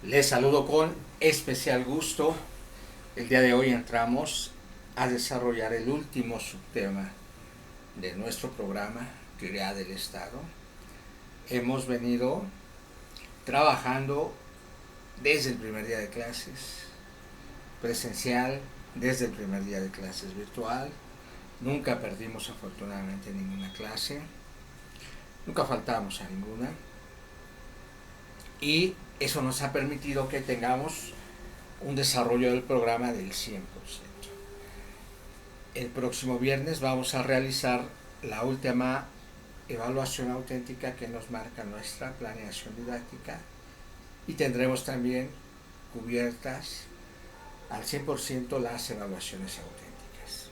Les saludo con especial gusto. El día de hoy entramos a desarrollar el último subtema de nuestro programa, Teoría del Estado. Hemos venido trabajando desde el primer día de clases presencial, desde el primer día de clases virtual. Nunca perdimos afortunadamente ninguna clase, nunca faltamos a ninguna, y eso nos ha permitido que tengamos un desarrollo del programa del 100%. El próximo viernes vamos a realizar la última evaluación auténtica que nos marca nuestra planeación didáctica, y tendremos también cubiertas al 100% las evaluaciones auténticas.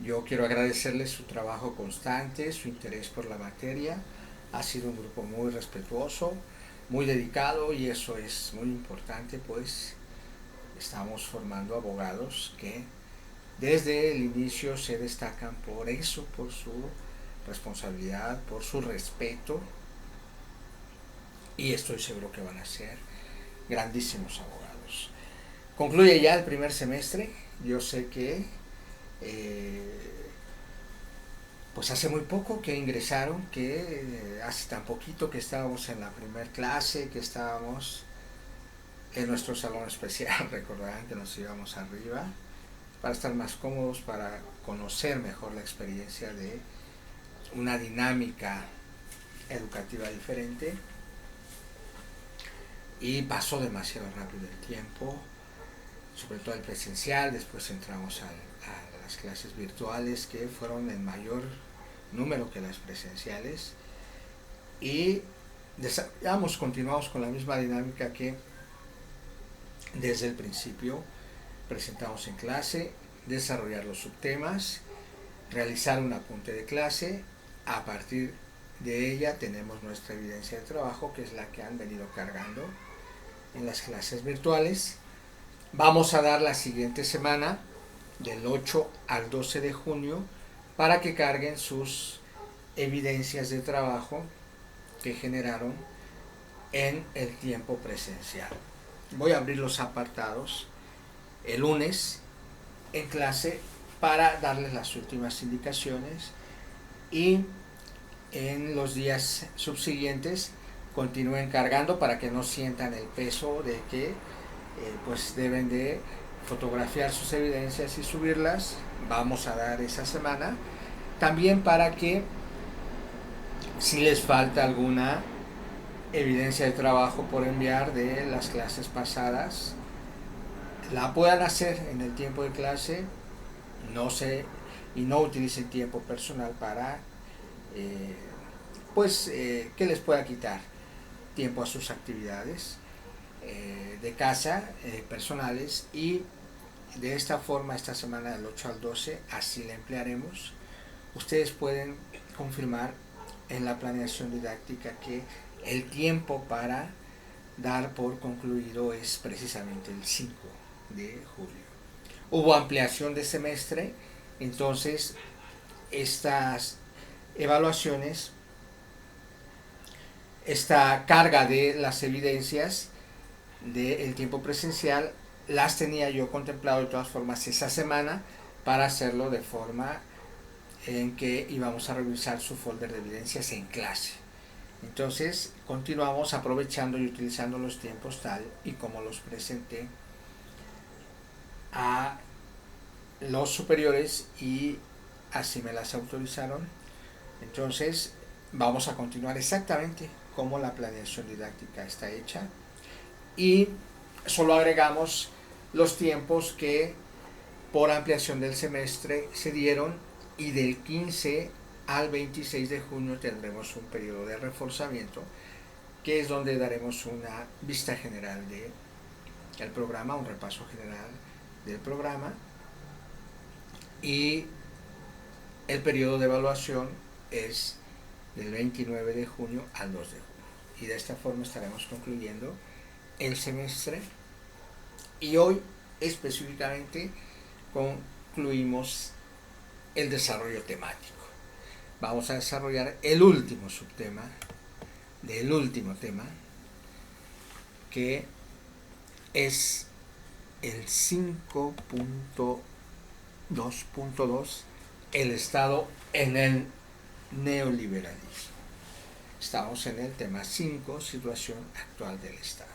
Yo quiero agradecerles su trabajo constante, su interés por la materia. Ha sido un grupo muy respetuoso, muy dedicado, y eso es muy importante, pues estamos formando abogados que desde el inicio se destacan por eso, por su responsabilidad, por su respeto, y estoy seguro que van a ser grandísimos abogados. Concluye ya el primer semestre. Yo sé que pues hace muy poco que ingresaron, que hace tan poquito que estábamos en la primer clase, que estábamos en nuestro salón especial. Recordarán que nos íbamos arriba para estar más cómodos, para conocer mejor la experiencia de una dinámica educativa diferente. Y pasó demasiado rápido el tiempo, sobre todo el presencial. Después entramos a las clases virtuales, que fueron en mayor número que las presenciales, y continuamos con la misma dinámica que desde el principio presentamos en clase: desarrollar los subtemas, realizar un apunte de clase. A partir de ella tenemos nuestra evidencia de trabajo, que es la que han venido cargando en las clases virtuales. Vamos a dar la siguiente semana, del 8 al 12 de junio, para que carguen sus evidencias de trabajo que generaron en el tiempo presencial. Voy a abrir los apartados el lunes en clase para darles las últimas indicaciones, y en los días subsiguientes continúen cargando para que no sientan el peso de que pues deben de fotografiar sus evidencias y subirlas. Vamos a dar esa semana también para que, si les falta alguna evidencia de trabajo por enviar de las clases pasadas, la puedan hacer en el tiempo de clase. Y no utilicen tiempo personal para que les pueda quitar tiempo a sus actividades de casa, personales. Y de esta forma, esta semana del 8 al 12 así la emplearemos. Ustedes pueden confirmar en la planeación didáctica que el tiempo para dar por concluido es precisamente el 5 de julio. Hubo ampliación de semestre, entonces estas evaluaciones, esta carga de las evidencias del tiempo presencial, las tenía yo contemplado de todas formas esa semana, para hacerlo de forma en que íbamos a revisar su folder de evidencias en clase. Entonces continuamos aprovechando y utilizando los tiempos tal y como los presenté a los superiores, y así me las autorizaron. Entonces vamos a continuar exactamente como la planeación didáctica está hecha, y solo agregamos los tiempos que por ampliación del semestre se dieron, y del 15 al 26 de junio tendremos un periodo de reforzamiento, que es donde daremos una vista general del programa, un repaso general del programa, y el periodo de evaluación es del 29 de junio al 2 de junio. Y de esta forma estaremos concluyendo el semestre, y hoy específicamente concluimos el desarrollo temático. Vamos a desarrollar el último subtema del último tema, que es el 5.2.2, el Estado en el neoliberalismo. Estamos en el tema 5, situación actual del Estado.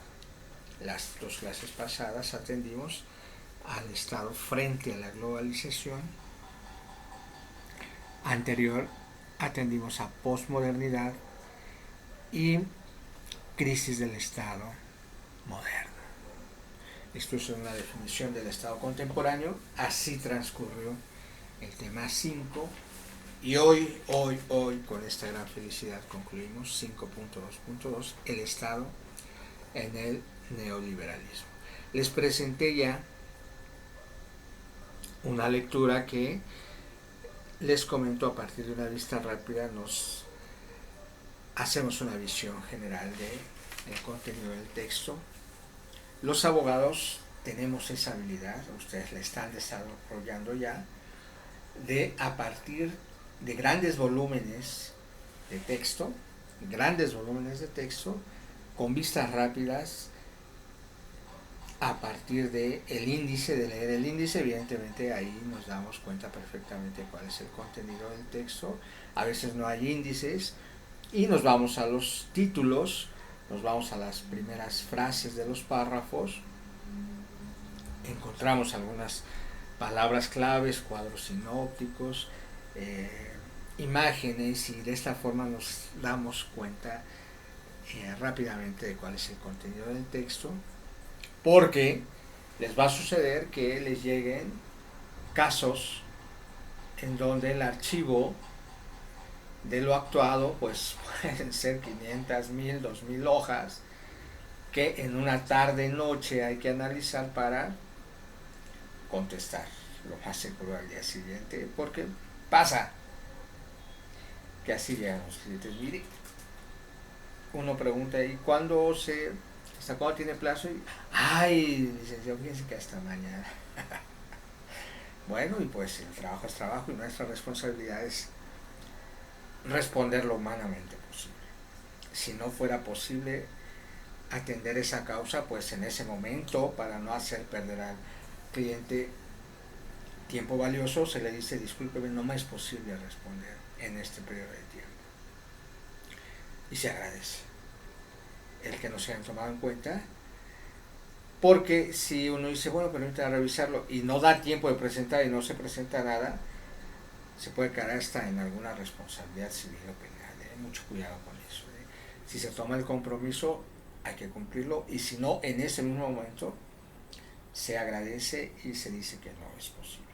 Las dos clases pasadas atendimos al Estado frente a la globalización. Anterior atendimos a posmodernidad y crisis del Estado moderno. Esto es una definición del Estado contemporáneo. Así transcurrió el tema 5. Y hoy, con esta gran felicidad concluimos 5.2.2, el Estado en el neoliberalismo. Les presenté ya una lectura que les comento a partir de una vista rápida. Nos hacemos una visión general del contenido del texto. Los abogados tenemos esa habilidad, ustedes la están desarrollando ya, de a partir de grandes volúmenes de texto, con vistas rápidas, a partir de leer el índice, evidentemente ahí nos damos cuenta perfectamente cuál es el contenido del texto. A veces no hay índices y nos vamos a los títulos, nos vamos a las primeras frases de los párrafos, encontramos algunas palabras claves, cuadros sinópticos, imágenes, y de esta forma nos damos cuenta rápidamente de cuál es el contenido del texto, porque les va a suceder que les lleguen casos en donde el archivo de lo actuado pues pueden ser 500, 1000, 2000 hojas que en una tarde noche hay que analizar para contestar lo más seguro al día siguiente, porque pasa que así llegan los clientes. Mire, uno pregunta, ¿y hasta cuándo tiene plazo? Y, ay, licenciado, fíjense que hasta mañana. Bueno, y pues el trabajo es trabajo y nuestra responsabilidad es responder lo humanamente posible. Si no fuera posible atender esa causa, pues en ese momento, para no hacer perder al cliente tiempo valioso, se le dice: discúlpeme, no me es posible responder en este periodo de tiempo. Y se agradece el que no se hayan tomado en cuenta, porque si uno dice, bueno, permítame revisarlo, y no da tiempo de presentar y no se presenta nada, se puede caer hasta en alguna responsabilidad civil o penal. Mucho cuidado con eso. Si se toma el compromiso, hay que cumplirlo, y si no, en ese mismo momento se agradece y se dice que no es posible,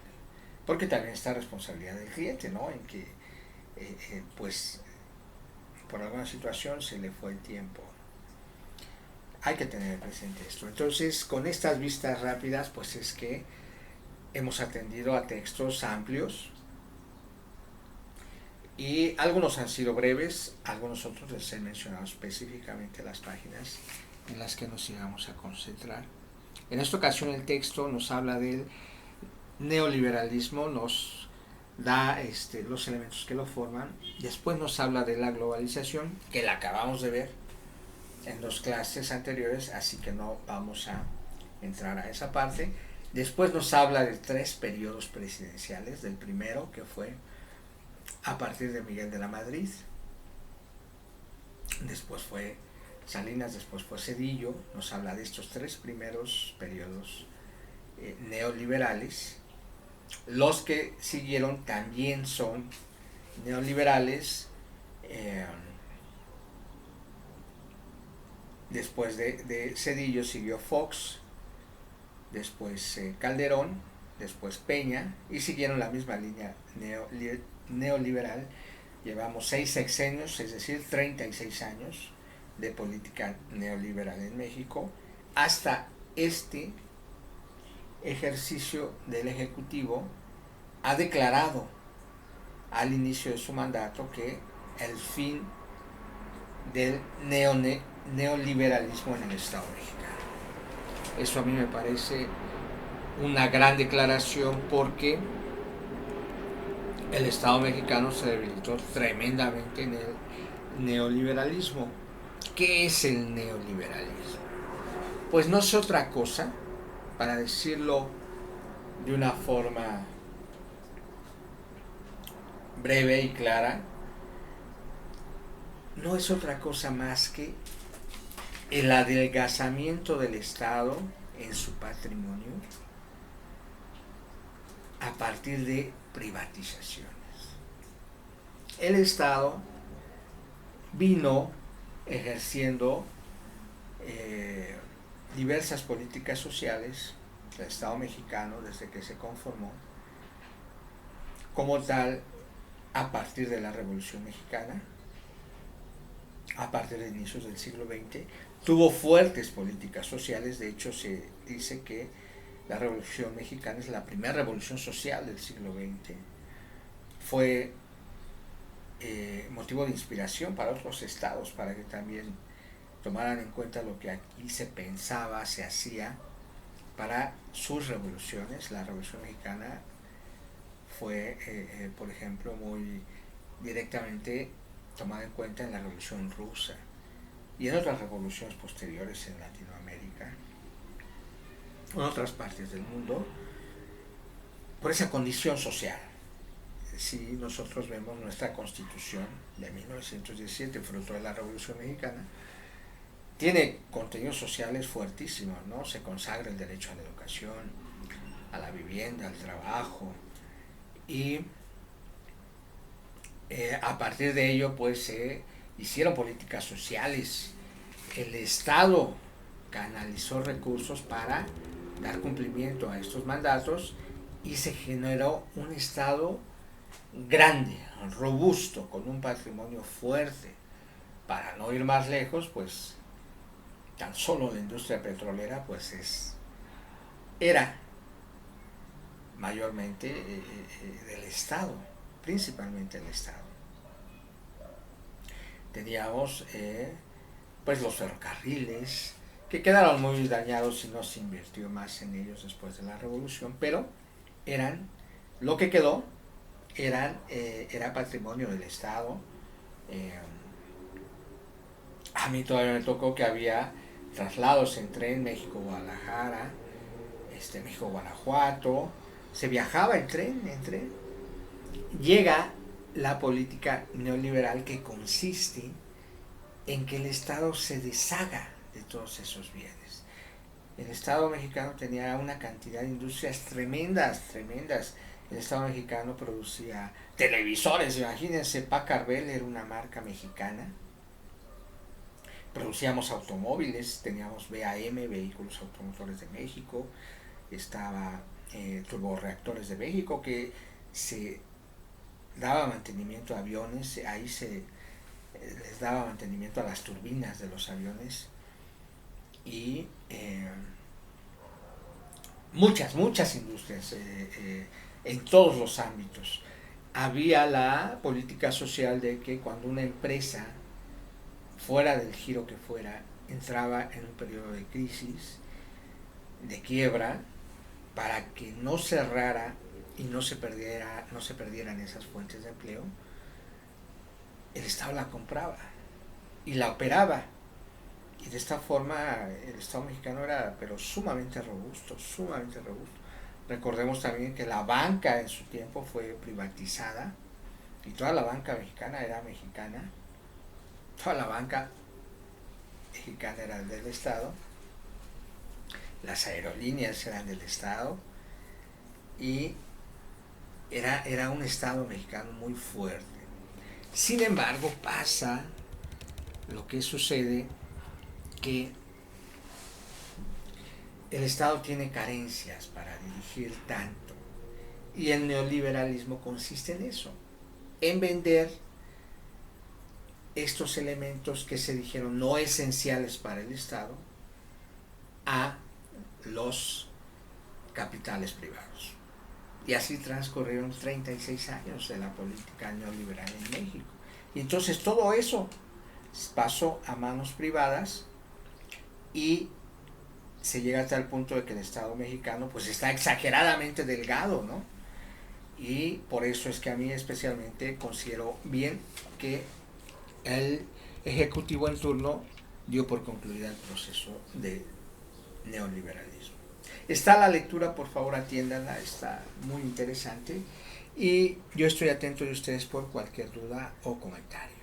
porque también está la responsabilidad del cliente, ¿no? En que pues por alguna situación se le fue el tiempo. Hay que tener presente esto. Entonces, con estas vistas rápidas, pues es que hemos atendido a textos amplios, y algunos han sido breves, algunos otros les he mencionado específicamente las páginas en las que nos íbamos a concentrar. En esta ocasión el texto nos habla del neoliberalismo, nos da los elementos que lo forman. Después nos habla de la globalización, que la acabamos de ver en 2 clases anteriores, así que no vamos a entrar a esa parte. Después nos habla de 3 periodos presidenciales, del primero, que fue a partir de Miguel de la Madrid, después fue Salinas, después fue Zedillo. Nos habla de estos 3 primeros periodos neoliberales. Los que siguieron también son neoliberales. Después de Zedillo siguió Fox, después Calderón, después Peña, y siguieron la misma línea neoliberal. Llevamos 6 sexenios, es decir, 36 años de política neoliberal en México, hasta este ejercicio del Ejecutivo ha declarado al inicio de su mandato que el fin del neoliberalismo en el Estado mexicano. Eso a mí me parece una gran declaración, porque el Estado mexicano se debilitó tremendamente en el neoliberalismo. ¿Qué es el neoliberalismo? pues no es otra cosa, para decirlo de una forma breve y clara, no es otra cosa más que el adelgazamiento del Estado en su patrimonio a partir de privatizaciones. El Estado vino ejerciendo diversas políticas sociales, el Estado mexicano desde que se conformó, como tal, a partir de la Revolución Mexicana, a partir de inicios del siglo XX, tuvo fuertes políticas sociales. De hecho, se dice que la Revolución Mexicana es la primera revolución social del siglo XX. Fue motivo de inspiración para otros estados, para que también tomaran en cuenta lo que aquí se pensaba, se hacía para sus revoluciones. La Revolución Mexicana fue, por ejemplo, muy directamente tomada en cuenta en la Revolución Rusa y en otras revoluciones posteriores en Latinoamérica, en otras partes del mundo, por esa condición social. Si nosotros vemos nuestra Constitución de 1917, fruto de la Revolución Mexicana, tiene contenidos sociales fuertísimos, ¿no? Se consagra el derecho a la educación, a la vivienda, al trabajo, y a partir de ello pues se hicieron políticas sociales. El Estado canalizó recursos para dar cumplimiento a estos mandatos y se generó un Estado grande, robusto, con un patrimonio fuerte. Para no ir más lejos, pues tan solo la industria petrolera pues era mayormente del Estado, principalmente el Estado. Teníamos pues los ferrocarriles, que quedaron muy dañados y no se invirtió más en ellos después de la Revolución, pero eran, lo que quedó, era patrimonio del Estado. A mí todavía me tocó que había traslados en tren México-Guadalajara, México-Guanajuato, se viajaba en tren. Llega la política neoliberal, que consiste en que el Estado se deshaga de todos esos bienes. El Estado mexicano tenía una cantidad de industrias tremendas. El Estado mexicano producía televisores, imagínense, Packard Bell era una marca mexicana. Producíamos automóviles, teníamos BAM, Vehículos Automotores de México, estaba Turborreactores de México, que se daba mantenimiento a aviones, ahí se les daba mantenimiento a las turbinas de los aviones, y muchas industrias en todos los ámbitos. Había la política social de que cuando una empresa, fuera del giro que fuera, entraba en un periodo de crisis, de quiebra, para que no cerrara y no se perdieran esas fuentes de empleo, el Estado la compraba y la operaba. Y de esta forma el Estado mexicano era pero sumamente robusto. Recordemos también que la banca en su tiempo fue privatizada y toda la banca mexicana era mexicana. Toda la banca mexicana era del Estado. Las aerolíneas eran del Estado. Y era un Estado mexicano muy fuerte. Sin embargo, pasa lo que sucede, que el Estado tiene carencias para dirigir tanto, y el neoliberalismo consiste en eso, en vender estos elementos que se dijeron no esenciales para el Estado a los capitales privados. Y así transcurrieron 36 años de la política neoliberal en México. Y entonces todo eso pasó a manos privadas y se llega hasta el punto de que el Estado mexicano pues está exageradamente delgado, ¿no? Y por eso es que a mí especialmente considero bien que el Ejecutivo en turno dio por concluida el proceso de neoliberalismo. Está la lectura, por favor atiéndanla, está muy interesante y yo estoy atento de ustedes por cualquier duda o comentario.